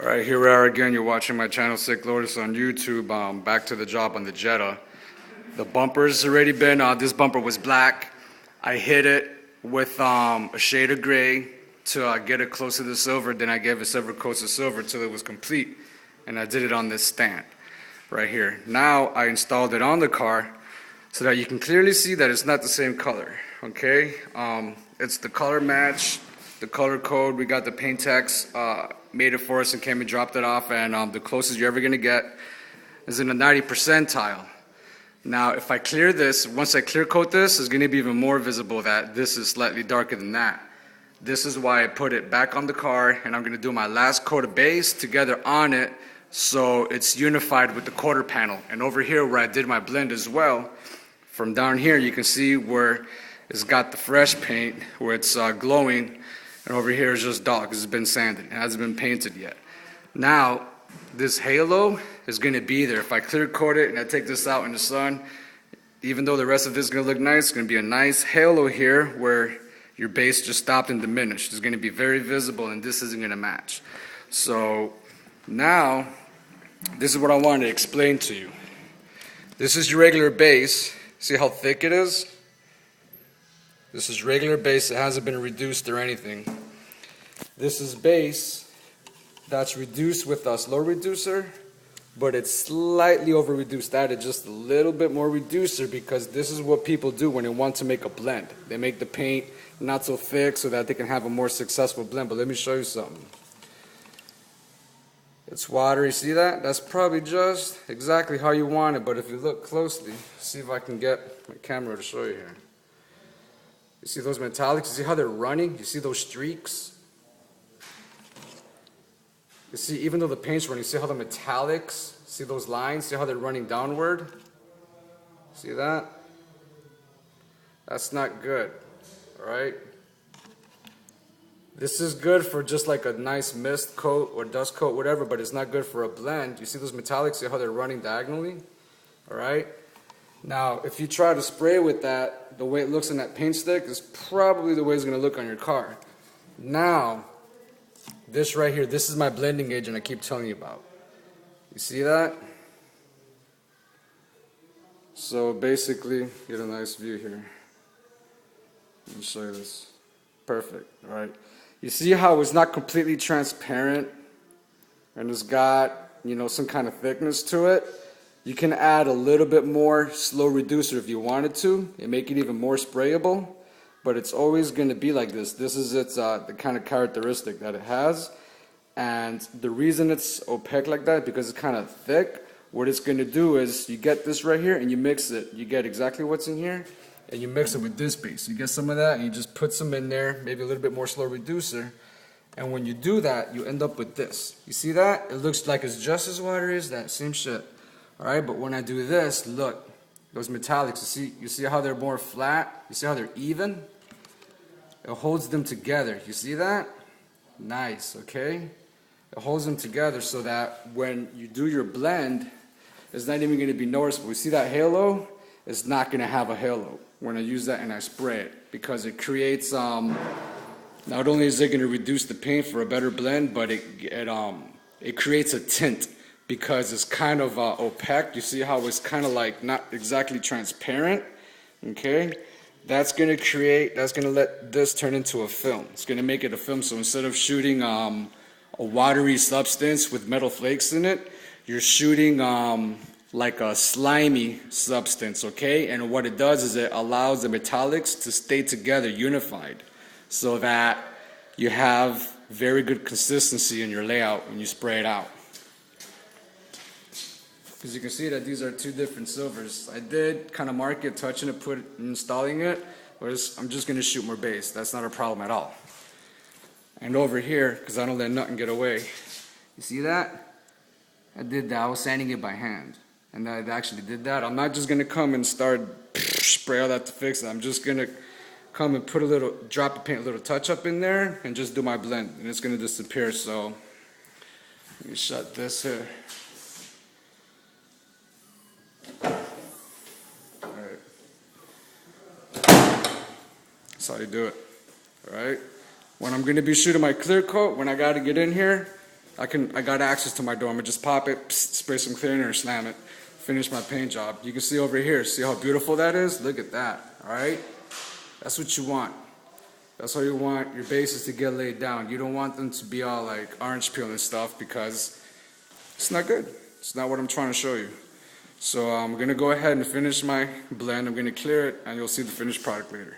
Alright, here we are again. You're watching my channel, Sick Lotus, on YouTube. Back to the job on the Jetta. The bumper's already been, this bumper was black. I hit it with a shade of gray to get it close to the silver. Then I gave it several coats of silver till it was complete. And I did it on this stand right here. Now I installed it on the car so that you can clearly see that it's not the same color. Okay, it's the color match, the color code. We got the paint techs made it for us and came and dropped it off, and the closest you're ever gonna get is in the 90 percentile. Now if I clear this, once I clear coat this, it's gonna be even more visible that this is slightly darker than that. This is why I put it back on the car, and I'm gonna do my last coat of base together on it so it's unified with the quarter panel. And over here where I did my blend as well, from down here you can see where it's got the fresh paint, where it's glowing, and over here is just dull because it's been sanded. It hasn't been painted yet. Now, this halo is going to be there. If I clear coat it and I take this out in the sun, even though the rest of this is going to look nice, it's going to be a nice halo here where your base just stopped and diminished. It's going to be very visible, and this isn't going to match. So now, this is what I wanted to explain to you. This is your regular base. See how thick it is? This is regular base. It hasn't been reduced or anything. This is base that's reduced with a slow reducer, but it's slightly over reduced. Added just a little bit more reducer because this is what people do when they want to make a blend. They make the paint not so thick so that they can have a more successful blend. But let me show you something. It's watery. See that? That's probably just exactly how you want it. But if you look closely, see if I can get my camera to show you here. You see those metallics? You see how they're running? You see those streaks? You see, even though the paint's running, see how the metallics, see those lines? See how they're running downward? See that? That's not good, alright? This is good for just like a nice mist coat or dust coat, whatever, but it's not good for a blend. You see those metallics? See how they're running diagonally? Alright? Now, if you try to spray with that, the way it looks in that paint stick is probably the way it's going to look on your car. Now, this right here, this is my blending agent I keep telling you about. You see that? So basically, get a nice view here. Let me show you this. Perfect, alright? You see how it's not completely transparent and it's got, you know, some kind of thickness to it? You can add a little bit more slow reducer if you wanted to and make it even more sprayable, but it's always going to be like this. This is its the kind of characteristic that it has, and the reason it's opaque like that because it's kind of thick. What it's going to do is you get this right here and you mix it. You get exactly what's in here and you mix it with this base. You get some of that and you just put some in there, maybe a little bit more slow reducer, and when you do that, you end up with this. You see that? It looks like it's just as watery as that, same shit. Alright, but when I do this, look, those metallics, you see how they're more flat? You see how they're even? It holds them together. You see that? Nice, okay? It holds them together so that when you do your blend, it's not even going to be noticeable. You see that halo? It's not going to have a halo when I use that and I spray it because it creates, not only is it going to reduce the paint for a better blend, but it creates a tint. Because it's kind of opaque. You see how it's kind of like not exactly transparent, okay? That's going to let this turn into a film. It's going to make it a film. So instead of shooting a watery substance with metal flakes in it, you're shooting like a slimy substance, okay? And what it does is it allows the metallics to stay together, unified, so that you have very good consistency in your layout when you spray it out. As you can see that these are two different silvers. I did kind of mark it, touching it, installing it, but I'm just going to shoot more base. That's not a problem at all. And over here, because I don't let nothing get away, you see that? I did that. I was sanding it by hand. And I actually did that. I'm not just going to come and start spray all that to fix it. I'm just going to come and put a little, drop of paint, a little touch up in there, and just do my blend. And it's going to disappear. So let me shut this here. That's how you do it, alright? When I'm going to be shooting my clear coat, when I got to get in here, I got access to my door. I'm gonna just pop it, spray some cleaner, and slam it. Finish my paint job. You can see over here. See how beautiful that is? Look at that. All right. That's what you want. That's how you want your bases to get laid down. You don't want them to be all like orange peel and stuff because it's not good. It's not what I'm trying to show you. So I'm gonna go ahead and finish my blend. I'm gonna clear it, and you'll see the finished product later.